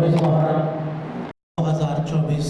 24 محرم 2024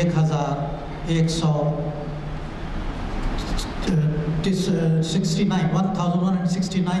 1169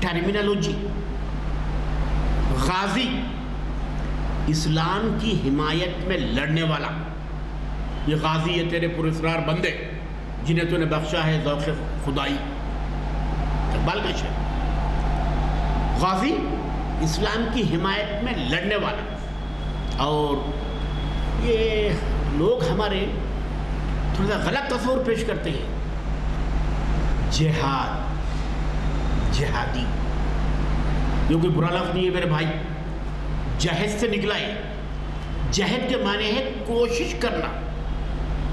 terminology. غازی اسلام کی حمایت میں لڑنے والا. یہ غازی یہ تیرے پراسرار بندے جنہیں تو نے بخشا ہے ذوق خدائی. اقبال کا شعر. غازی اسلام کی حمایت میں لڑنے والا. اور یہ لوگ ہمارے تھوڑا سا غلط تصور پیش کرتے ہیں. جہاد، جہادی، جو کوئی برا لفظ نہیں ہے میرے بھائی. جہد سے نکلا ہے. جہد کے معنی ہے کوشش کرنا،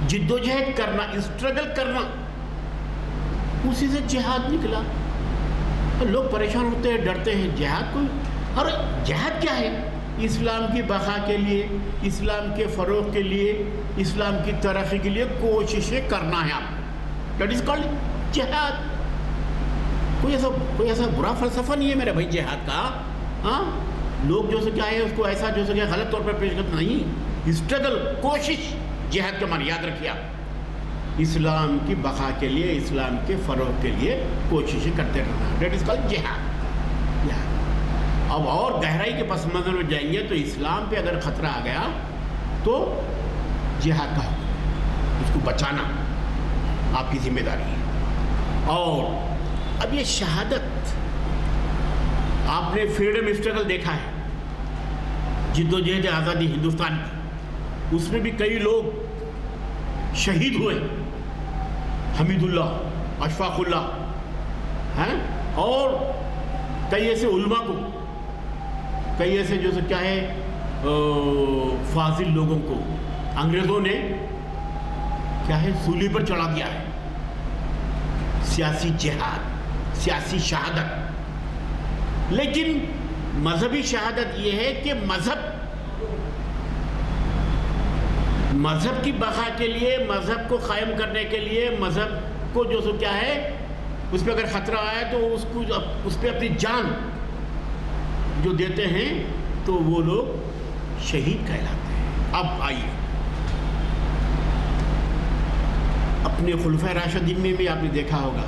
جد و جہد کرنا، اسٹرگل کرنا. اسی سے جہاد نکلا. لوگ پریشان ہوتے ہیں، ڈرتے ہیں. جہاد کوئی، اور جہاد کیا ہے؟ اسلام کی بقا کے لیے، اسلام کے فروغ کے لیے، اسلام کی ترقی کے لیے کوششیں کرنا ہے آپ کو. دیٹ از کالڈ جہاد. کوئی ایسا برا فلسفہ نہیں ہے میرے بھائی جہاد کا. ہاں، لوگ جو سے کیا ہے اس کو ایسا جو سے کیا غلط طور پر پیش کرتے نہیں. اسٹرگل، کوشش، جہاد کا معنی یاد رکھیے آپ. اسلام کی بقا کے لیے، اسلام کے فروغ کے لیے کوششیں کرتے رہنا. دیٹ از کالڈ جہاد. اب اور گہرائی کے پس منظر میں جائیں گے تو اسلام پہ اگر خطرہ آ گیا تو جہاد کا حکم، اس کو بچانا آپ کی ذمہ داری ہے. اور اب یہ شہادت، آپ نے فریڈم اسٹرگل دیکھا ہے، جد و جہد آزادی ہندوستان کی. اس میں بھی کئی لوگ شہید ہوئے. حمید اللہ، اشفاق اللہ ہیں، اور کئی ایسے علماء کو، کئی ایسے جو کیا ہے فاضل لوگوں کو انگریزوں نے کیا ہے سولی پر چڑھا دیا ہے. سیاسی جہاد، سیاسی شہادت. لیکن مذہبی شہادت یہ ہے کہ مذہب کی بقا کے لیے، مذہب کو قائم کرنے کے لیے، مذہب کو جو سو کیا ہے اس پہ اگر خطرہ آئے تو اس پہ اپنی جان جو دیتے ہیں تو وہ لوگ شہید کہلاتے ہیں. اب آئیے، اپنے خلفائے راشدین میں بھی آپ نے دیکھا ہوگا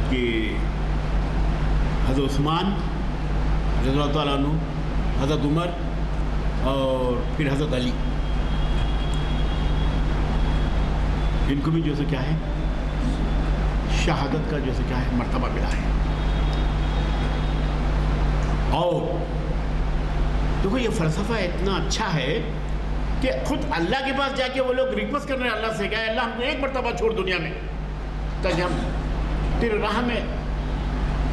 کہ حضرت عثمان رضی اللہ تعالیٰ عنہ، حضرت عمر اور پھر حضرت علی، ان کو بھی جو سے کیا ہے شہادت کا جو سے کیا ہے مرتبہ ملا ہے. اور دیکھو یہ فلسفہ اتنا اچھا ہے کہ خود اللہ کے پاس جا کے وہ لوگ ریکویسٹ کر رہے ہیں اللہ سے کہ اللہ ہم کو ایک مرتبہ چھوڑ دنیا میں تاکہ ہم تیرے راہ میں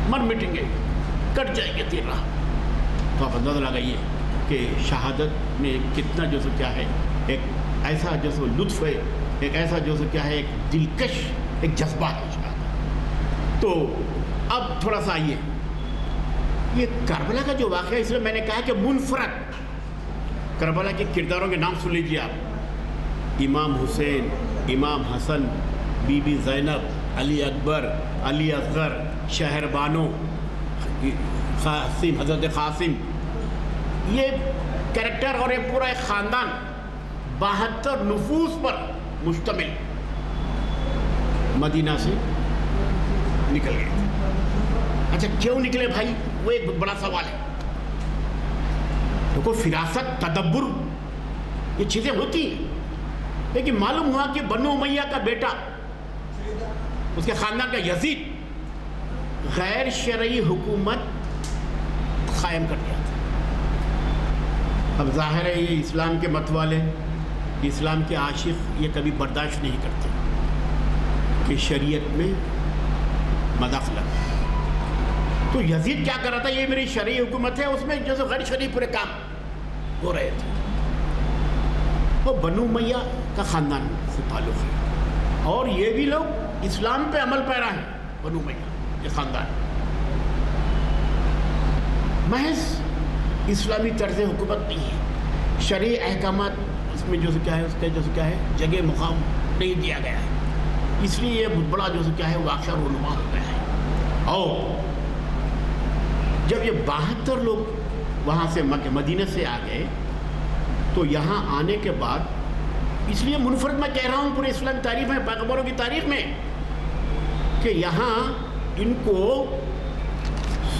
مر مٹیں گے، کٹ جائیں گے تیرے راہ. تو آپ اندازہ لگائیے کہ شہادت میں کتنا جو سو کیا ہے ایک ایسا جو سو لطف ہے، ایک ایسا جو سو کیا ہے ایک دلکش ایک جذبہ ہے شہادت. تو اب تھوڑا سا آئیے، یہ کربلا کا جو واقعہ، اس میں میں نے کہا کہ منفرد کربلا کے کرداروں کے نام سن لیجیے آپ. امام حسین، امام حسن، بی بی زینب، علی اکبر، علی اصغر، شہر بانو، قاسم، حضرت قاسم. یہ کریکٹر اور یہ پورا ایک خاندان 72 نفوس پر مشتمل مدینہ سے نکل گئے تھے. اچھا کیوں نکلے بھائی؟ وہ ایک بہت بڑا سوال ہے. دیکھو فراست، تدبر یہ چیزیں ہوتی ہیں، لیکن معلوم ہوا کہ بنو امیہ کا بیٹا، اس کے خاندان کا یزید، غیر شرعی حکومت قائم کر دیا تھا. اب ظاہر ہے یہ اسلام کے مت والے، اسلام کے عاشق یہ کبھی برداشت نہیں کرتے کہ شریعت میں مداخلت. تو یزید کیا کر رہا تھا؟ یہ میری شرعی حکومت ہے، اس میں جو غیر شرعی پورے کام ہو رہے تھے. وہ بنو امیہ کا خاندان سے تعلق ہے، اور یہ بھی لوگ اسلام پہ عمل پیرا ہیں. بنو امیہ یہ خاندان محض اسلامی طرز حکومت نہیں ہے، شرعی احکامات اس میں جو کیا ہے اس کا جو کیا ہے جگہ مقام نہیں دیا گیا ہے. اس لیے یہ بہت بڑا جو کیا ہے واقعہ رونما ہو گیا ہے. اور جب یہ 72 لوگ وہاں سے مدینہ سے آ گئے تو یہاں آنے کے بعد، اس لیے منفرد میں کہہ رہا ہوں پورے اسلامی تاریخ میں، پیغمبروں کی تاریخ میں، کہ یہاں ان کو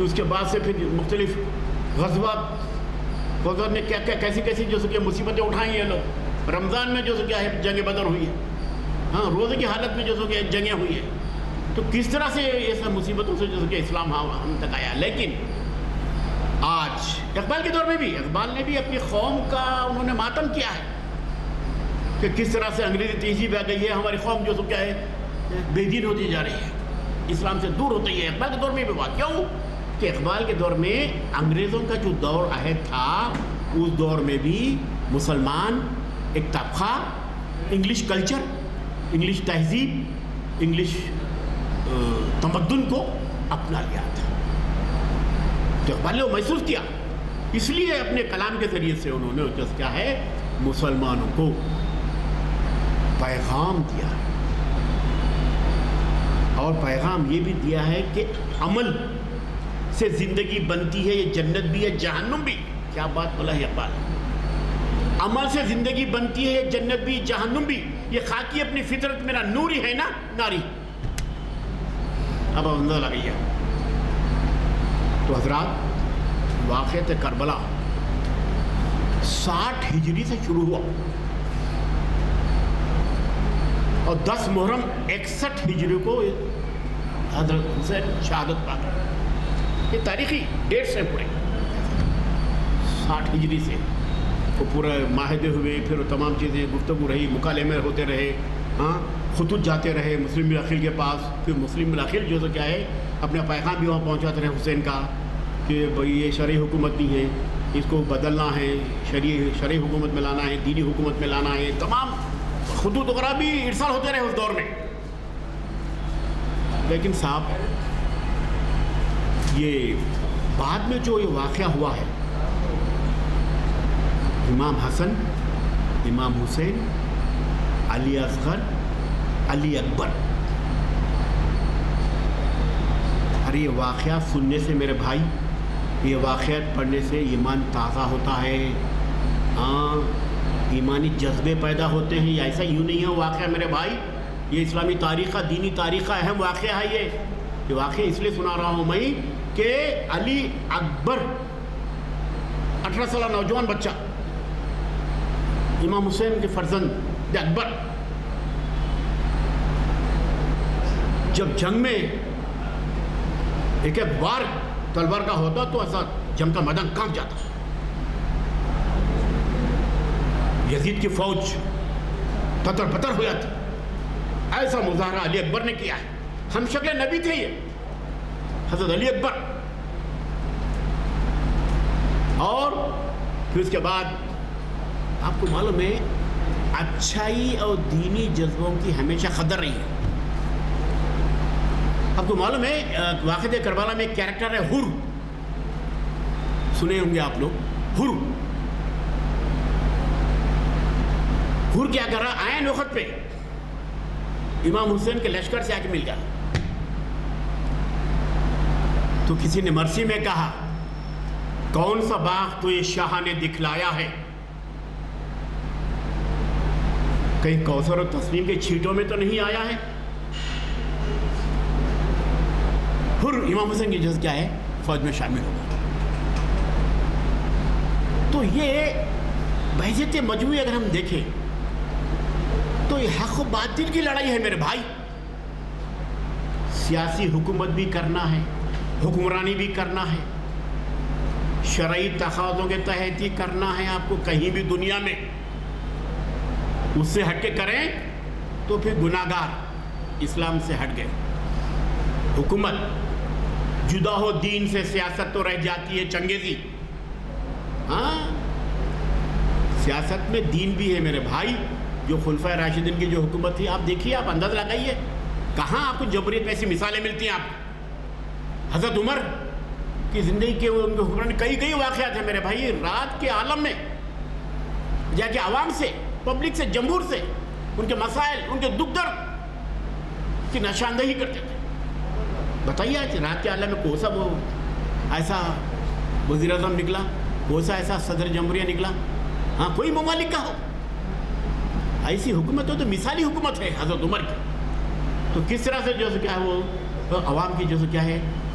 کہ اس کے بعد سے پھر مختلف غزوات نے کیسی کیسی جو کہ مصیبتیں اٹھائیں یہ لوگ. رمضان میں جو کیا ہے جنگ بدر ہوئی ہے, ہاں روزے کی حالت میں جو کہ جنگیں ہوئی ہیں. تو کس طرح سے یہ سب مصیبتوں سے جو کہ اسلام ہم تک آیا. لیکن آج اقبال کے دور میں بھی اقبال نے بھی اپنی قوم کا انہوں نے ماتم کیا ہے کہ کس طرح سے انگریزی تہذیب آ گئی ہے, ہماری قوم جو کیا ہے بے دین ہوتی جا رہی ہے, اسلام سے دور ہوتی ہے. اقبال کے دور میں بھی ہوا. کیوں کہ اقبال کے دور میں انگریزوں کا جو دور عہد تھا اس دور میں بھی مسلمان ایک طبقہ انگلش کلچر, انگلش تہذیب, انگلش تمدن کو اپنا لیا تھا. تو اقبال نے وہ محسوس کیا, اس لیے اپنے کلام کے ذریعے سے انہوں نے کیا ہے مسلمانوں کو پیغام دیا, اور پیغام یہ بھی دیا ہے کہ عمل سے زندگی بنتی ہے, یہ جنت بھی ہے جہنم بھی. کیا بات بولا ہے اقبال, عمل سے زندگی بنتی ہے یہ جنت بھی جہنم بھی. یہ خاکی اپنی فطرت میرا نوری ہے نا ناری. اب اندازہ لگائیے. تو حضرات واقعہ کربلا 60 ہجری سے شروع ہوا اور 10 محرم 61 ہجری کو حضرت حسین شہادت پا گئے. یہ تاریخی ڈیٹ سے پورے 60 ہجری سے وہ پورا معاہدے ہوئے, پھر وہ تمام چیزیں گفتگو رہی, مکالمے ہوتے رہے, ہاں خطوط جاتے رہے مسلم بالعقیل کے پاس. پھر مسلم بالعقیل جو کیا ہے اپنا پیغام بھی وہاں پہنچاتے رہے حسین کا کہ بھئی یہ شرعی حکومت نہیں ہے, اس کو بدلنا ہے, شرعی حکومت میں لانا ہے, دینی حکومت میں لانا ہے. تمام خطوط وغیرہ بھی ارسال ہوتے رہے اس دور میں. لیکن صاحب یہ بعد میں جو یہ واقعہ ہوا ہے, امام حسن, امام حسین, علی اصغر, علی اکبر, اور یہ واقعہ سننے سے میرے بھائی, یہ واقعات پڑھنے سے ایمان تازہ ہوتا ہے, ہاں ایمانی جذبے پیدا ہوتے ہیں. یہ ایسا یوں نہیں ہے واقعہ میرے بھائی, یہ اسلامی تاریخ کا, دینی تاریخ کا اہم واقعہ ہے. یہ واقعہ اس لیے سنا رہا ہوں میں کہ علی اکبر 18 سالہ نوجوان بچہ, امام حسین کے فرزند اکبر, جب جنگ میں ایک بار تلوار کا ہوتا تو ایسا جنگ کا میدان کانپ جاتا. یزید کی فوج تتر پتر ہو جاتی. ایسا مظاہرہ علی اکبر نے کیا ہے. ہم شکل نبی تھے یہ حضرت علی اکبر. اور پھر اس کے بعد آپ کو معلوم ہے اچھائی اور دینی جذبوں کی ہمیشہ قدر رہی ہے. آپ کو معلوم ہے واقعہ کربلا میں ایک کیریکٹر ہے حر, سنے ہوں گے آپ لوگ. حر کیا کر رہا, عین وقت پہ امام حسین کے لشکر سے آ کے مل گیا. تو کسی نے مرثی میں کہا کون سا باغ تو یہ شاہ نے دکھلایا ہے, کہیں کوثر و تسنیم کے چھیٹوں میں تو نہیں آیا ہے. حر امام حسین کی جز کیا ہے فوج میں شامل ہوگا. تو یہ بحیثیت مجموعی اگر ہم دیکھیں تو یہ حق و باطل کی لڑائی ہے میرے بھائی. سیاسی حکومت بھی کرنا ہے, حکمرانی بھی کرنا ہے, شرعی تقاضوں کے تحت ہی کرنا ہے. آپ کو کہیں بھی دنیا میں اس سے ہٹ کے کریں تو پھر گناہگار, اسلام سے ہٹ گئے. حکومت جدا ہو دین سے, سیاست تو رہ جاتی ہے چنگیزی. ہاں سیاست میں دین بھی ہے میرے بھائی. جو خلفائے راشدین کی جو حکومت تھی آپ دیکھیے, آپ انداز لگائیے کہاں آپ کو جمہوریت میں ایسی مثالیں ملتی ہیں. آپ حضرت عمر کی زندگی کے ان کے حکمران کئی واقعات ہیں میرے بھائی. رات کے عالم میں جا کے عوام سے, پبلک سے, جمہور سے ان کے مسائل, ان کے دکھ درد کی نشاندہی کرتے تھے. بتائیے آج رات کے عالم میں کون سا وہ ایسا وزیر اعظم نکلا, کون سا ایسا صدر جمہوریہ نکلا, ہاں کوئی ممالک کا ہو ایسی حکومت ہو تو مثالی حکومت ہے حضرت عمر کی. تو کس طرح سے جو کیا ہے وہ عوام کی جو کیا ہے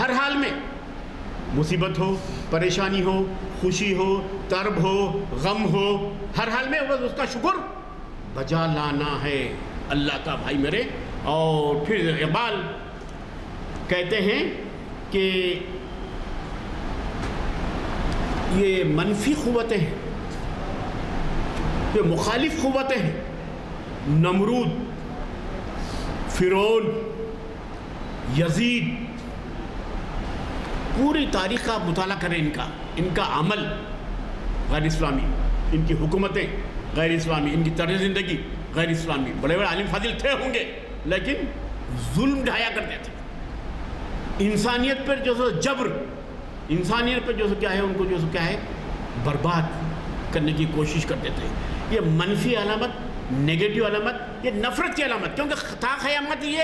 ہر حال میں مصیبت ہو، پریشانی ہو، خوشی ہو، کرب ہو، غم ہو، ہر حال میں بس اس کا شکر بجا لانا ہے اللہ کا بھائی میرے۔ اور پھر اقبال کہتے ہیں کہ یہ منفی قوتیں ہیں، یہ مخالف قوتیں ہیں، نمرود، فرعون، یزید، پوری تاریخ کا مطالعہ کریں، ان کا عمل غیر اسلامی، ان کی حکومتیں غیر اسلامی، ان کی طرز زندگی غیر اسلامی۔ بڑے بڑے عالم فاضل تھے ہوں گے لیکن ظلم ڈھایا کرتے تھے، انسانیت پر جو سو جبر، انسانیت پر جو سو کیا ہے ان کو جو سو کیا ہے برباد کرنے کی کوشش کرتے تھے۔ یہ منفی علامت، نیگیٹو علامت، یہ نفرت کی علامت، کیونکہ خطا قیامت یہ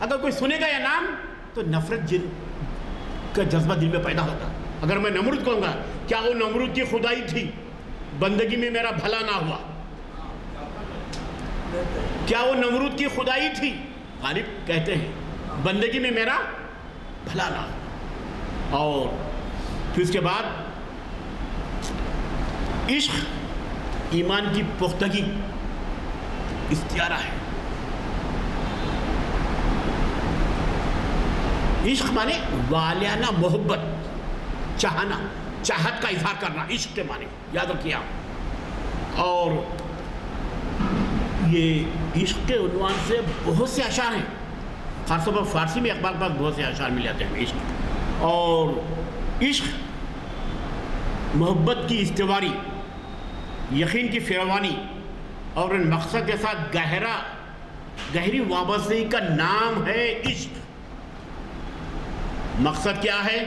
اگر کوئی سنے گا یہ نام تو نفرت جن کا جذبہ دل میں پیدا ہوتا۔ اگر میں نمرود کہوں گا، کیا وہ نمرود کی خدائی تھی بندگی میں میرا بھلا نہ ہوا؟ کیا وہ نمرود کی خدائی تھی؟ غالب کہتے ہیں بندگی میں میرا بھلا نہ ہوا۔ اور پھر اس کے بعد عشق ایمان کی پختگی استعارہ ہے۔ عشق مانے والیانہ محبت، چاہنا، چاہت کا اظہار کرنا، عشق کے معنی یاد رکھیے آپ۔ اور یہ عشق کے عنوان سے بہت سے اشعار ہیں، خاص طور پر فارسی میں اقبال کے پاس بہت سے اشعار مل جاتے ہیں عشق۔ اور عشق محبت کی استواری، یقین کی فراوانی اور ان مقصد کے ساتھ گہری وابستگی کا نام ہے عشق۔ مقصد کیا ہے؟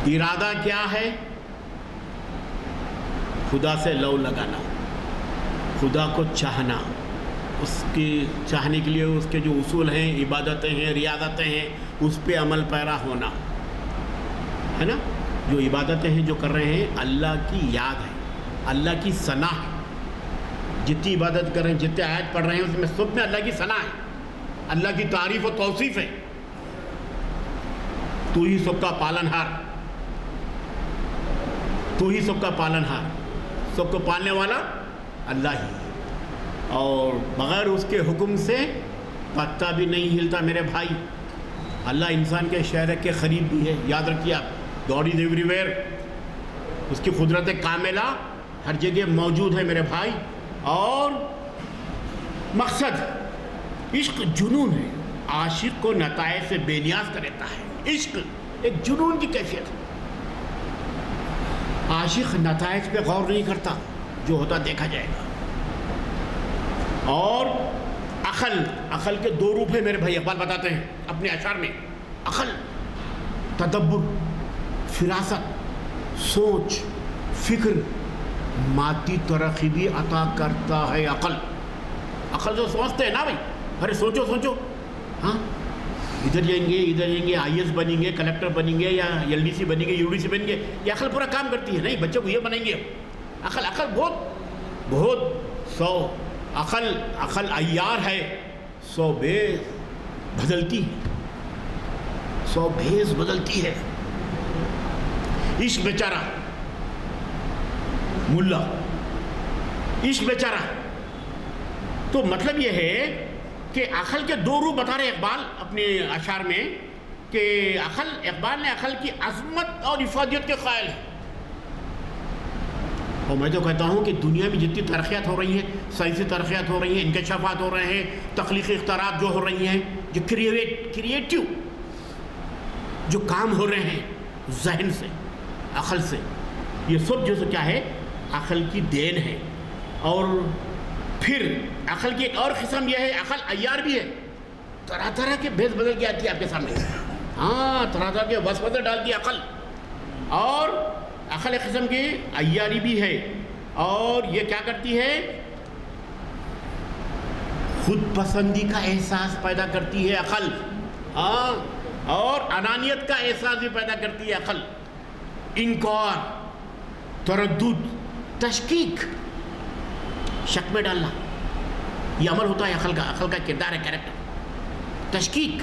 ارادہ کیا ہے؟ خدا سے لو لگانا، خدا کو چاہنا، اس کے چاہنے کے لیے اس کے جو اصول ہیں، عبادتیں ہیں، ریاضتیں ہیں، اس پہ عمل پیرا ہونا ہے نا۔ جو عبادتیں ہیں جو کر رہے ہیں اللہ کی یاد ہے، اللہ کی ثنا ہے۔ جتنی عبادت کر رہے ہیں، جتنے آیت پڑھ رہے ہیں، اس میں سب میں اللہ کی ثنا ہے، اللہ کی تعریف و توصیف ہے۔ تو ہی سب کا پالنہار، تو ہی سب کا پالنہار، سب کو پالنے والا اللہ ہی، اور بغیر اس کے حکم سے پتا بھی نہیں ہلتا میرے بھائی۔ اللہ انسان کے شہر کے قریب بھی ہے، یاد رکھیے آپ، گاڈ از ایوری ویئر، اس کی قدرت کاملہ ہر جگہ موجود ہے میرے بھائی۔ اور مقصد عشق جنون ہے، عاشق کو نتائج سے بے نیاز کر دیتا ہے۔ عشق ایک جنون کی کیفیت ہے، عاشق نتائج پہ غور نہیں کرتا، جو ہوتا دیکھا جائے گا۔ اور عقل کے دو روپ ہیں میرے بھائی، اقبال بتاتے ہیں اپنے اشعار میں۔ عقل تدبر، فراست، سوچ، فکر، مادی ترقی بھی عطا کرتا ہے عقل جو سوچتے ہیں نا بھائی، ارے سوچو ہاں ادھر جائیں گے آئی ایس بنیں گے، کلیکٹر بنیں گے، یا ایل ڈی سی بنیں گے، یو ڈی سی بنیں گے، یہ عقل پورا کام کرتی ہے، نہیں بچوں کو یہ بنائیں گے عقل بہت عقل عیار ہے، 100 بھیز بدلتی ہے۔ عشق بیچارہ ملا، عشق بیچارہ، تو مطلب یہ ہے کہ عقل کے دو روپ بتا رہے اقبال اپنے اشعار میں، کہ اقبال نے عقل کی عظمت اور افادیت کے قائل ہے۔ اور میں تو کہتا ہوں کہ دنیا میں جتنی ترقیات ہو رہی ہیں، سائنسی ترقیات ہو رہی ہیں، انکشافات ہو رہے ہیں، تخلیقی اختراعات جو ہو رہی ہیں، جو کریٹیو جو کام ہو رہے ہیں ذہن سے، عقل سے، یہ سب جو کیا ہے عقل کی دین ہے۔ اور پھر عقل کی ایک اور قسم یہ ہے، عقل عیار بھی ہے، طرح طرح کے بھیس بدل کے آتی ہے آپ کے سامنے، ہاں طرح طرح کے وسوسے ڈالتی ہے عقل۔ اور عقل ایک قسم کی عیاری بھی ہے، اور یہ کیا کرتی ہے، خود پسندی کا احساس پیدا کرتی ہے عقل، ہاں، اور انانیت کا احساس بھی پیدا کرتی ہے عقل، انکار، تردد، تشکیک، شک میں ڈالنا، یہ عمل ہوتا ہے عقل کا کردار ہے، کیریکٹر۔ تشکیک،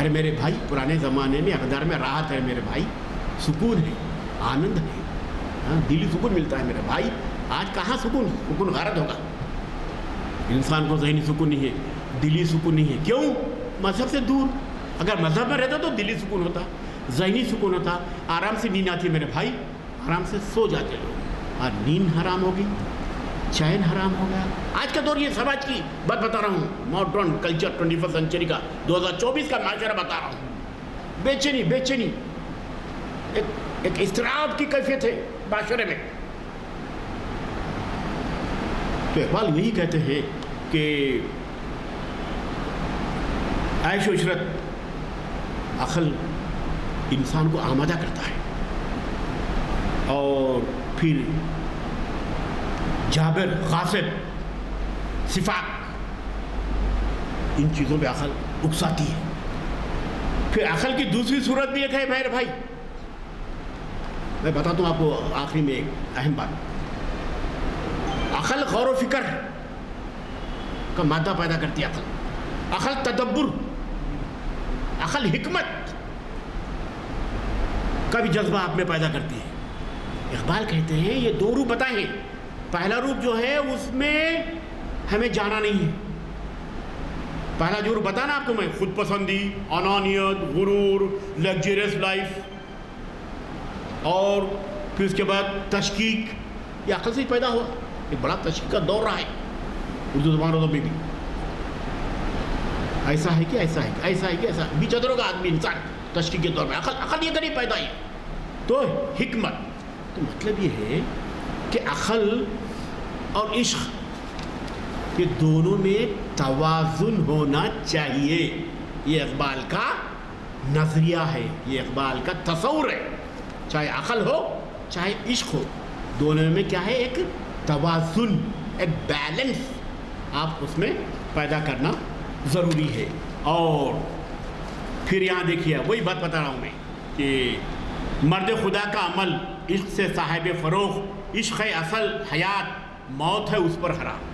ارے میرے بھائی پرانے زمانے میں اقدار میں راحت ہے میرے بھائی, سکون ہے, آنند ہے, ہاں دلی سکون ملتا ہے میرے بھائی. آج کہاں سکون غارت ہوگا. انسان کو ذہنی سکون نہیں ہے, دلی سکون نہیں ہے. کیوں؟ مذہب سے دور. اگر مذہب میں رہتا تو دلی سکون ہوتا, ذہنی سکون ہوتا, آرام سے نیند آتی میرے بھائی, آرام سے سو جاتے لوگ. اور نیند حرام ہوگی, چین حرام ہو گیا. آج کا دور یہ سماج کی بات بتا رہا ہوں, ماڈرن کلچر 21 سینچری کا 2024 کا معاشرہ بتا رہا ہوں. بے چینی ایک اضطراب کی کیفیت ہے معاشرے میں. تو اقبال یہی کہتے ہیں کہ عیش و عشرت عقل انسان کو آمادہ کرتا ہے, اور پھر جابر, غاصب, صفاق, ان چیزوں پہ عقل اکساتی ہے. پھر عقل کی دوسری صورت بھی ایک ہے میرے بھائی, میں بتاتا ہوں آپ کو آخری میں ایک اہم بات. عقل غور و فکر کا مادہ پیدا کرتی ہے. عقل تدبر, عقل حکمت کا بھی جذبہ آپ میں پیدا کرتی ہے. اقبال کہتے ہیں یہ دو روپ بتائے ہیں. پہلا روپ جو ہے اس میں ہمیں جانا نہیں ہے. پہلا جو روپ بتانا آپ کو میں, خود پسندی, انانیت, غرور, لگژریس لائف, اور پھر اس کے بعد تشکیک. یہ عقل سے پیدا ہوا. ایک بڑا تشکیک کا دور رہا ہے اردو زبانوں میں بھی. ایسا ہے کہ ایسا ہے, ایسا ہے کہ ایسا, بیچ ادھروں کا آدمی انسان تشکیک کے دور میں. عقل یہ کہیں پیدا ہے. تو حکمت, تو مطلب یہ ہے کہ عقل اور عشق یہ دونوں میں توازن ہونا چاہیے. یہ اقبال کا نظریہ ہے, یہ اقبال کا تصور ہے. چاہے عقل ہو چاہے عشق ہو, دونوں میں کیا ہے, ایک توازن, ایک بیلنس آپ اس میں پیدا کرنا ضروری ہے. اور پھر یہاں دیکھیے وہی بات بتا رہا ہوں میں کہ مرد خدا کا عمل عشق سے صاحب فروغ, عشق ہے اصل حیات, موت ہے اس پر حرام.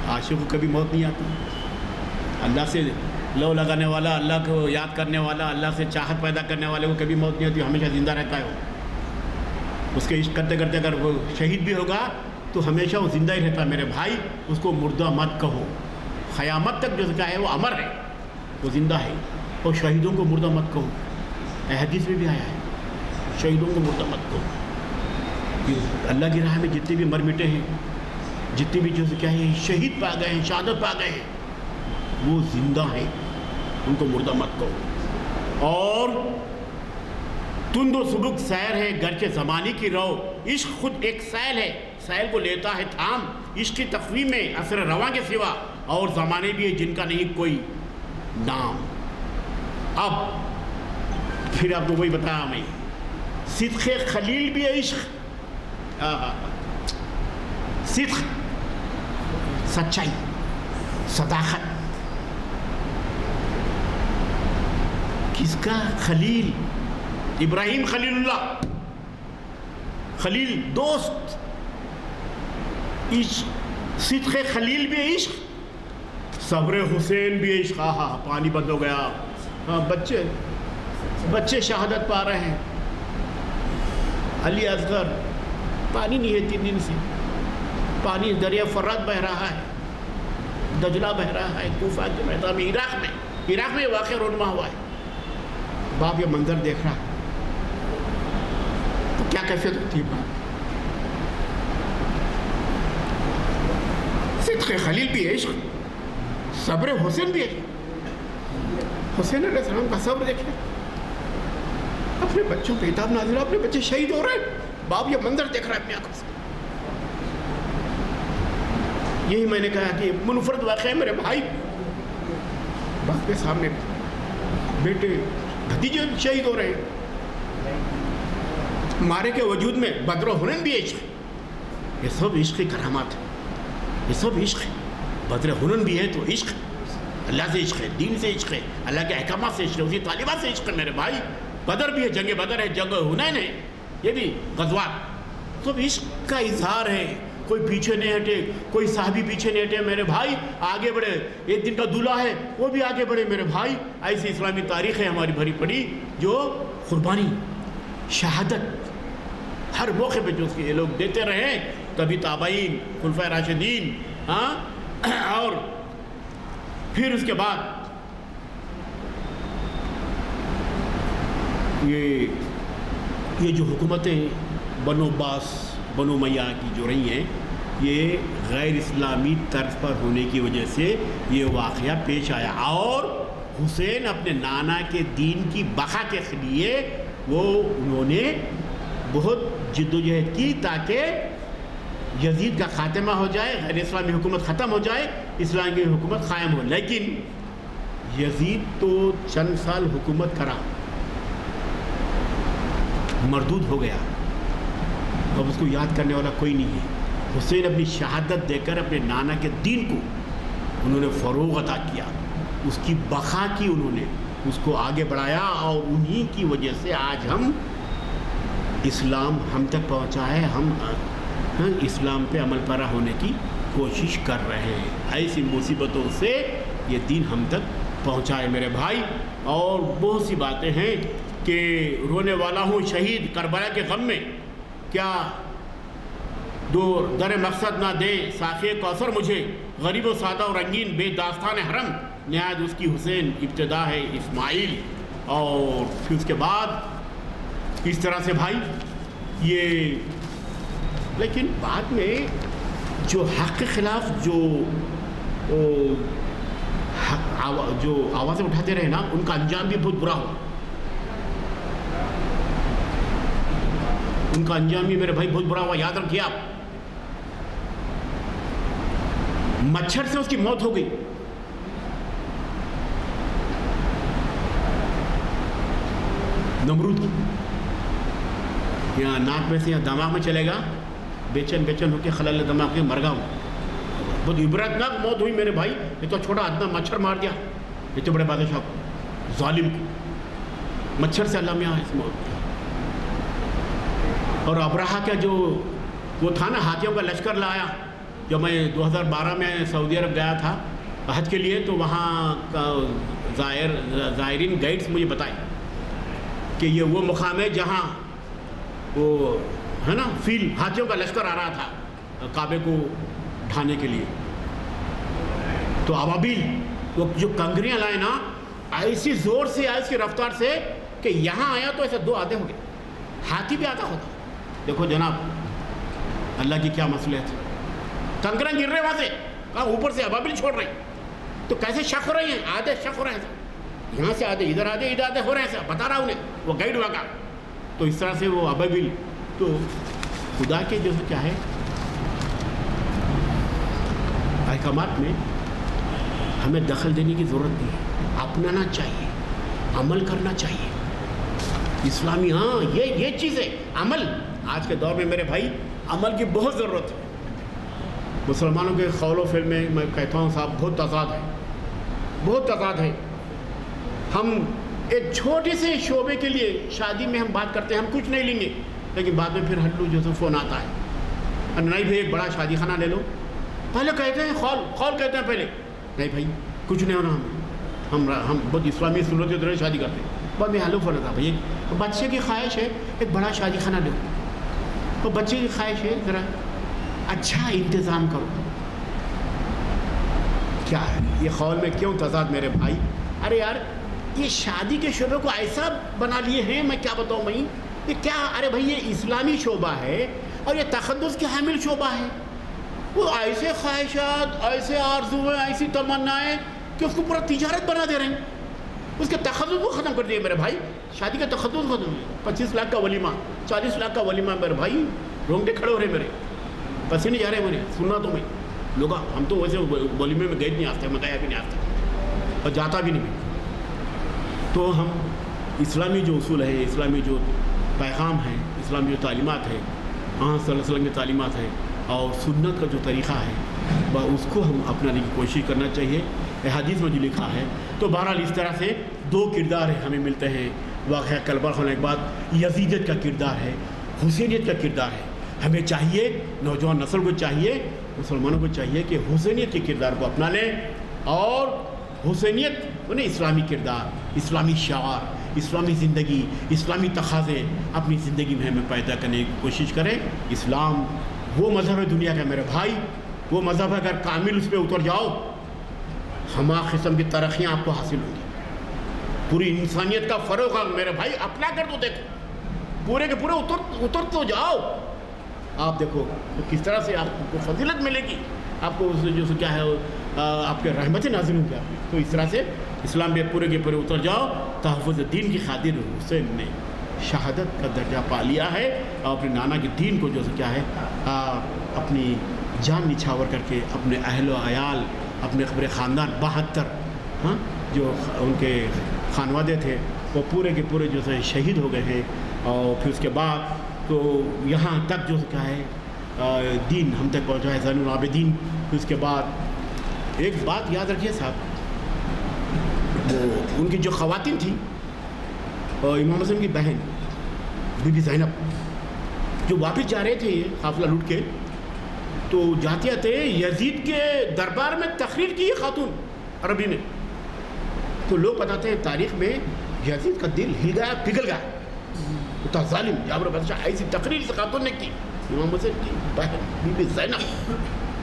عاشق کو کبھی موت نہیں آتی. اللہ سے لو لگانے والا, اللہ کو یاد کرنے والا, اللہ سے چاہت پیدا کرنے والے کو کبھی موت نہیں ہوتی, ہمیشہ زندہ رہتا ہے. وہ اس کے عشق کرتے کرتے اگر وہ شہید بھی ہوگا تو ہمیشہ وہ زندہ ہی رہتا ہے میرے بھائی. اس کو مردہ مت کہو. قیامت تک جو کیا ہے وہ امر ہے, وہ زندہ ہے. اور شہیدوں کو مردہ مت کہو. حدیث میں بھی آیا ہے شہیدوں کو مردہ مت کہو. اللہ کی راہ میں جتنے بھی مر مٹے ہیں, جتنے بھی جو کیا ہے شہید پا گئے ہیں, شہادت پا گئے ہیں, وہ زندہ ہیں, ان کو مردہ مت کہو. اور تند و سبک سیر ہے گرچہ زمانے کی رو, عشق خود ایک سیل ہے, سیل کو لیتا ہے تھام. عشق کی تقویم میں اثر رواں کے سوا اور زمانے بھی ہے جن کا نہیں کوئی نام. اب پھر آپ کو وہی بتایا میں, صدق خلیل بھی ہے عشق. صدق, سچائی, صداقت. کس کا خلیل؟ ابراہیم خلیل اللہ, خلیل دوست. عشق, صدق خلیل بھی عشق, صبر حسین بھی عشق. پانی بند ہو گیا. بچے شہادت پا رہے ہیں. علی اصغر, پانی نہیں ہے 3 دن سے, پانی دریا فرات بہ رہا ہے, دجلہ بہ رہا ہے کوفہ کے میدان میں. عراق میں واقعہ رونما ہوا ہے. باپ یہ منظر دیکھ رہا ہے تو کیا کیفیت ہوتی ہے باپ. صدق خلیل بھی عشق, صبر حسین بھی عشق. حسین علیہ السلام کا صبر دیکھیں, اپنے بچوں پہ عتاب نازل, اپنے بچے شہید ہو رہے ہیں, باپ یہ منظر دیکھ رہا ہے اپنی آنکھوں سے. یہی میں نے کہا کہ منفرد واقعہ ہے میرے بھائی. باپ کے سامنے بیٹے بھتیجے شہید ہو رہے ہیں. مارے کے وجود میں بدر و حنین بھی عشق. یہ سب عشق کی کرامات ہے, یہ سب عشق ہے. بدر حنین بھی ہے تو عشق, اللہ سے عشق ہے, دین سے عشق ہے, اللہ کے احکامات سے عشق ہے, اسی طالبات سے عشق ہے میرے بھائی. بدر بھی ہے, جنگ بدر ہے, جنگ حنین ہے, یہ بھی غزوات, سب عشق کا اظہار ہے, کوئی پیچھے نہیں ہٹے، کوئی صحابی پیچھے نہیں ہٹے میرے بھائی، آگے بڑھے. ایک دن کا دولہا ہے وہ بھی آگے بڑھے میرے بھائی. ایسی اسلامی تاریخ ہے ہماری بھری پڑی جو قربانی، شہادت ہر موقع پہ جو اس کے یہ لوگ دیتے رہے. کبھی تابعین، خلفائے راشدین، اور پھر اس کے بعد یہ جو حکومتیں بنو عباس، بنو امیہ کی جو رہی ہیں، یہ غیر اسلامی طرز پر ہونے کی وجہ سے یہ واقعہ پیش آیا. اور حسین اپنے نانا کے دین کی بقا کے لیے انہوں نے بہت جد و جہد کی تاکہ یزید کا خاتمہ ہو جائے، غیر اسلامی حکومت ختم ہو جائے، اسلامی حکومت قائم ہو. لیکن یزید تو چند سال حکومت کرا، مردود ہو گیا، اب اس کو یاد کرنے والا کوئی نہیں ہے. حسین اپنی شہادت دے کر اپنے نانا کے دین کو انہوں نے فروغ عطا کیا، اس کی بقا کی، انہوں نے اس کو آگے بڑھایا، اور انہی کی وجہ سے آج ہم اسلام ہم تک پہنچا ہے. ہم اسلام پہ عمل پیرا ہونے کی کوشش کر رہے ہیں. ایسی مصیبتوں سے یہ دین ہم تک پہنچا ہے میرے بھائی. اور بہت سی باتیں ہیں کہ رونے والا ہوں شہید کربلا کے غم میں، کیا در مقصد نہ دے ساقی کوثر مجھے، غریب و سادہ و رنگین بے داستان حرم، نہایت اس کی حسین ابتدا ہے اسماعیل. اور پھر اس کے بعد اس طرح سے بھائی یہ، لیکن بعد میں جو حق کے خلاف جو آوازیں اٹھاتے رہے نا، ان کا انجام بھی بہت برا ہوا. ان کا انجام بھی میرے بھائی بہت برا ہوا. یاد رکھیے آپ، مچھر سے اس کی موت ہو گئی. نمرود یہاں ناک میں سے یہاں دماغ میں چلے گا، بے چین ہو کے خلل دماغ کے مر گا. بہت عبرتناک موت ہوئی میرے بھائی. یہ تو چھوٹا اتنا مچھر مار دیا یہ تو بڑے بادشاہ کو، ظالم کو، مچھر سے اللہ میاں اس موت. اور ابراہا کا جو وہ تھا نا، ہاتھیوں کا لشکر لایا. جب میں 2012 میں سعودی عرب گیا تھا حج کے لیے، تو وہاں کا زائرین گائیڈز مجھے بتائے کہ یہ وہ مقام ہے جہاں وہ ہے نا فیل ہاتھیوں کا لشکر آ رہا تھا کعبے کو ڈھانے کے لیے. تو ابابیل وہ جو کنکریاں لائے نا، ایسی زور سے آئے اس کی رفتار سے کہ یہاں آیا تو ایسے 2 آدھے ہو گئے. ہاتھی بھی آتا ہوتا. دیکھو جناب اللہ کی کیا مصلحت ہے. کنکریاں گر رہے وہاں سے، کہاں اوپر سے ابابیل چھوڑ رہے، تو کیسے شک ہو رہے ہیں، آدھے شک ہو رہے ہیں، یہاں سے آدھے ادھر آدھے ہو رہے ہیں. بتا رہا انہیں وہ گائیڈ وہاں کا. تو اس طرح سے وہ ابابیل، تو خدا کے جو کیا ہے احکامات میں ہمیں دخل دینے کی ضرورت نہیں ہے. اپنانا چاہیے، عمل کرنا چاہیے اسلامی. ہاں یہ چیز ہے عمل. آج کے دور میں میرے بھائی عمل کی بہت ضرورت ہے. مسلمانوں کے قول و فعل میں کہتا ہوں صاحب بہت تضاد ہے. ہم ایک چھوٹے سے شعبے کے لیے شادی میں ہم بات کرتے ہیں، ہم کچھ نہیں لیں گے، لیکن بعد میں پھر ہلو جو سے فون آتا ہے، نہیں بھائی ایک بڑا شادی خانہ لے لو. پہلے کہتے ہیں خول کہتے ہیں پہلے، نہیں بھائی کچھ نہیں ہونا، ہم بہت اسلامی سنت کے طرح شادی کرتے ہیں. بعد میں ہلو فون آتا بھائی بچے کی خواہش ہے ایک بڑا شادی خانہ لو، تو بچے کی خواہش ہے ذرا اچھا انتظام کرو. کیا ہے یہ قول میں کیوں تضاد میرے بھائی؟ ارے یار یہ شادی کے شعبے کو ایسا بنا لیے ہیں، میں کیا بتاؤں میں یہ کیا. ارے بھائی یہ اسلامی شعبہ ہے اور یہ تقدس کے حامل شعبہ ہے. وہ ایسے خواہشات، ایسے آرزویں، ایسی تمنائیں کہ اس کو پورا تجارت بنا دے رہے ہیں. اس کے تقدس کو ختم کر دیا میرے بھائی. شادی کا تقدس ختم. 25 لاکھ کا ولیمہ، 40 لاکھ کا ولیمہ میرے بھائی. رونگٹے کھڑے ہو رہے میرے، پسینے جا رہے میرے. سننا تو میں لوگ، ہم تو ویسے ولیمے میں گئے نہیں آتے، میں گیا بھی نہیں آتا اور جاتا بھی نہیں. تو ہم اسلامی جو اصول ہے، اسلامی جو پیغام ہے، اسلامی جو تعلیمات ہے، صلی اللہ علیہ وسلم کی تعلیمات ہے اور سنت کا جو طریقہ ہے، اس کو ہم اپنانے کی کوشش کرنا چاہیے. حدیث میں جو لکھا ہے. تو بہرحال اس طرح سے 2 کردار ہمیں ملتے ہیں. واقعہ کربلا ہونے کے بعد یزیدیت کا کردار ہے، حسینیت کا کردار ہے. ہمیں چاہیے، نوجوان نسل کو چاہیے، مسلمانوں کو چاہیے کہ حسینیت کے کردار کو اپنا لیں، اور حسینیت انہیں اسلامی کردار، اسلامی شعار، اسلامی زندگی، اسلامی تقاضے اپنی زندگی میں ہمیں پیدا کرنے کی کوشش کریں۔ اسلام وہ مذہب ہے دنیا کا میرے بھائی، وہ مذہب اگر کامل اس پہ اتر جاؤ، ہما قسم کی ترقیاں آپ کو حاصل ہوں گی، پوری انسانیت کا فروغ میرے بھائی اپنا کر دو، دیکھو پورے کے پورے اتر تو جاؤ، آپ دیکھو تو کس طرح سے آپ کو فضیلت ملے گی، آپ کو جو کیا ہے آپ کے رحمتیں نازل ہوں گی آپ پہ۔ تو اس طرح سے اسلام میں پورے کے پورے اتر جاؤ۔ تحفظ دین کی خاطر حسین نے شہادت کا درجہ پا لیا ہے، اور اپنے نانا کے دین کو جو کیا ہے اپنی جان نچھاور کر کے اپنے اہل و عیال، اپنے خبر خاندان 72 جو ان کے خانوادے تھے وہ پورے کے پورے جو ہے شہید ہو گئے ہیں، اور پھر اس کے بعد تو یہاں تک جو کیا ہے دین ہم تک پہنچا ہے زین العابدین۔ پھر اس کے بعد ایک بات یاد رکھیے صاحب، وہ ان کی جو خواتین تھیں، امام حسن کی بہن بی بی زینب، جو واپس جا رہے تھے یہ قافلہ لوٹ کے، تو جاتے آتے یزید کے دربار میں تقریر کی یہ خاتون عربی میں، تو لوگ بتاتے ہیں تاریخ میں یزید کا دل ہل گیا، پگھل گیا، اتنا ظالم جابر بادشاہ ایسی تقریر سے خاتون نے کی، امام حسین کی بہن بی بی زینب۔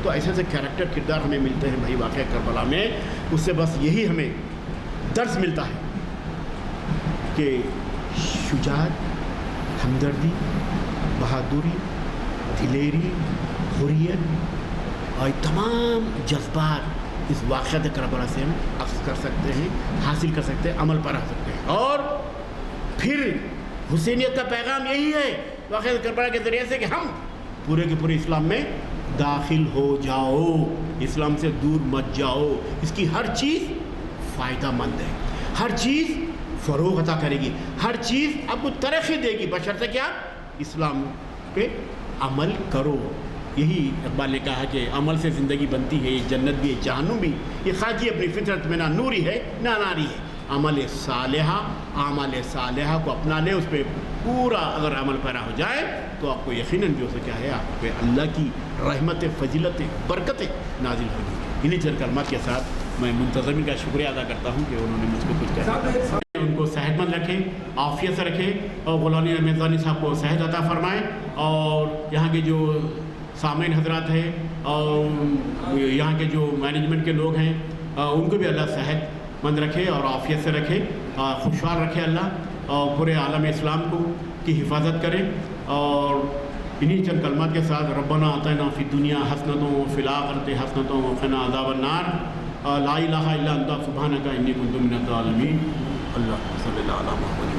تو ایسے ایسے کریکٹر کردار ہمیں ملتے ہیں بھائی واقعہ کربلا میں، اس سے بس یہی ہمیں درس ملتا ہے کہ شجاعت، ہمدردی، بہادری، دلیری، حریت اور تمام جذبات اس واقعہ کربلا سے ہم اخذ کر سکتے ہیں، حاصل کر سکتے ہیں، عمل پر آ سکتے ہیں۔ اور پھر حسینیت کا پیغام یہی ہے واقعہ کربلا کے ذریعے سے کہ ہم پورے کے پورے اسلام میں داخل ہو جاؤ، اسلام سے دور مت جاؤ، اس کی ہر چیز فائدہ مند ہے، ہر چیز فروغ عطا کرے گی، ہر چیز آپ کو ترقی دے گی، بشرطے کہ آپ اسلام پہ عمل کرو۔ یہی اقبال نے کہا کہ عمل سے زندگی بنتی ہے، یہ جنت بھی ہے جہنم بھی، یہ خاکی اپنی فطرت میں نہ نوری ہے نہ ناری ہے۔ عمل صالحہ کو اپنا لے، اس پہ پورا اگر عمل پیرا ہو جائے تو آپ کو یقیناً جو سے کیا ہے آپ پہ اللہ کی رحمتیں، فضیلتیں، برکتیں نازل ہوگی۔ انہیں چند کلمات کے ساتھ میں منتظمین کا شکریہ ادا کرتا ہوں کہ انہوں نے مجھ کو کچھ کہا، ان کو صحت مند رکھے، عافیت سے رکھے، اور غلامی میزانی صاحب کو صحت عطا فرمائے، اور یہاں کے جو سامعین حضرات ہیں اور یہاں کے جو مینجمنٹ کے لوگ ہیں ان کو بھی اللہ صحت مند رکھے اور عافیت سے رکھے، خوشحال رکھے اللہ، اور پورے عالم اسلام کو کی حفاظت کرے۔ اور انہی چند کلمات کے ساتھ ربنا آتینا فی الدنیا حسنۃ وفی الآخرۃ حسنۃ وقنا عذاب النار، لا الہ الا انت سبحانک انی کنت من الظالمین۔ اللہ صلی اللہ علیہ وسلم۔